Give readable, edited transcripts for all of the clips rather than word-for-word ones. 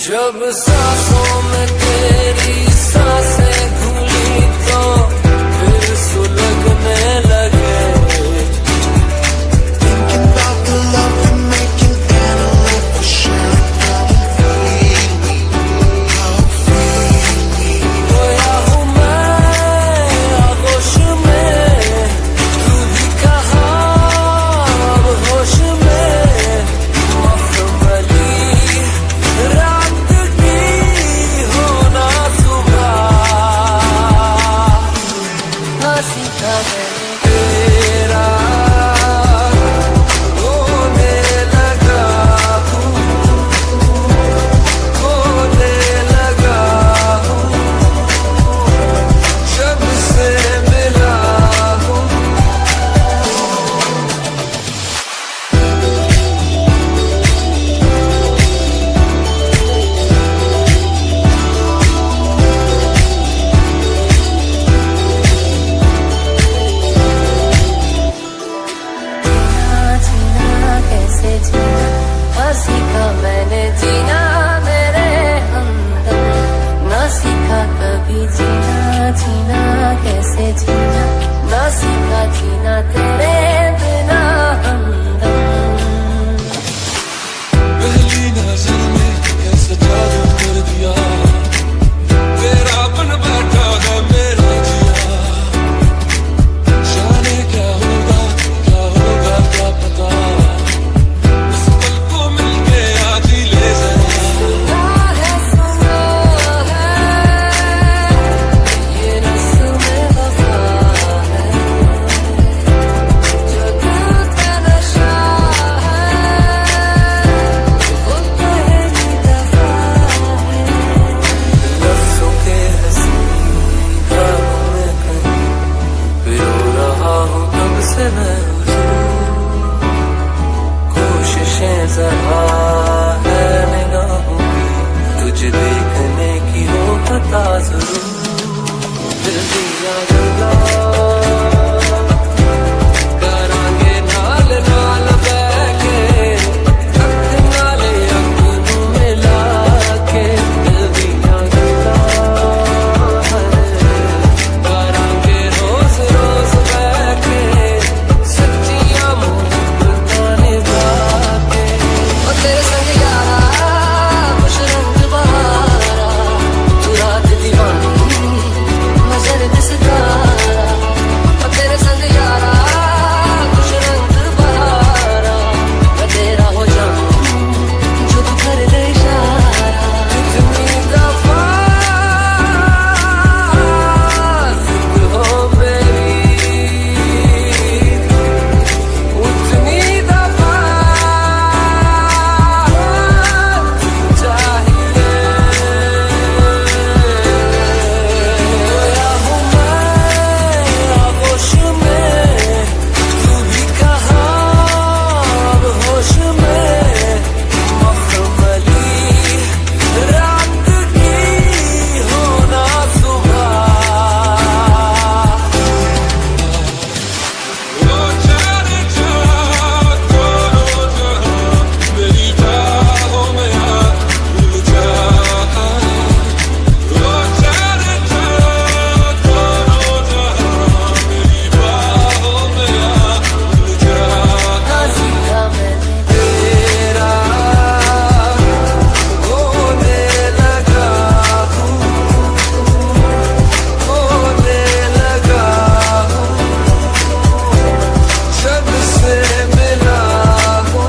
जब सांसों में तेरी सांसें घुली तो फिर सुलगने लगे Thinking about the love we're making and a love for sharing. Come feel me. खोया हूँ मैं आगोश में, तू भी कहाँ अब होश में। मखमली रात की होना सुबह, ना सीखा मैंने तेरा होने लगा हूँ, होने लगा हूँ जब से मिला हूँ। जीना कैसे जीना, ना सीखा मैंने जीना मेरे हमदम, ना सीखा कभी जीना। जीना कैसे जीना, ना सीखा जीना तेरे बिना हमदम। पहली नजर में कैसे जादू कर दिया, तेरा बन बैठा है मेरा जिया। जाने क्या होगा क्या पता, इस पल को मिलके आज ही ले जरा। सुना है ये रस्म वफा है, जो दिल का नशा है वो पहली दफा है। लफ्जों के हंसी राहों में कहीं पिरो रहा हूँ कब से मैं हुजूर। कोशिशें जरा है निगाहों की, तुझे देखने की हो पता जरूर। दिल दिया गला करांगे नाल नाल बैके, अख नाले अख नू मिला के। दिल दिया गला करांगे रोज रोज बैके, सच्चियां मोहब्बतां निभा के। ओ तेरे संग यारा खुश रंग बहारा, तू रात दीवानी नजर दिसदारा। ओ तेरे संग यारा खुश रंग बहारा, मैं तेरा हो जाऊं जो तू कर दे इशारा। कितनी दफा जिद हो मेरी, उतनी दफा चाहिए। खोया हूँ मैं आगोश में, तू भी कहाँ अब होश में। मखमली रात की होना सुबह, ओ जाने जा दोनों जहां, मेरी बाहों में आ भूल जा। ओ जाने जा दोनों जहां, मेरी बाहों में आ भूल जा। ना सीखा मैंने तेरा होने लगा हूँ, होने लगा हूँ जब से मिला हूँ।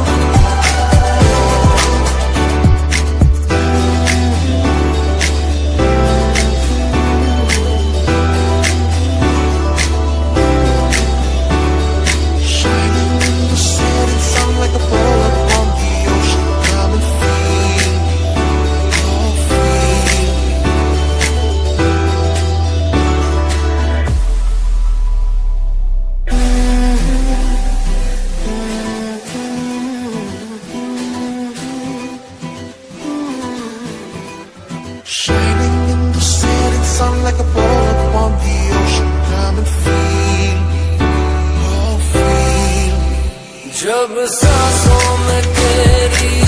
Shining in the setting sun like a ball upon the ocean. Come and feel me. Oh, feel me. Shining in the setting sun like a ball upon the ocean. Come and feel me. Oh, feel me. जब सांसों में तेरी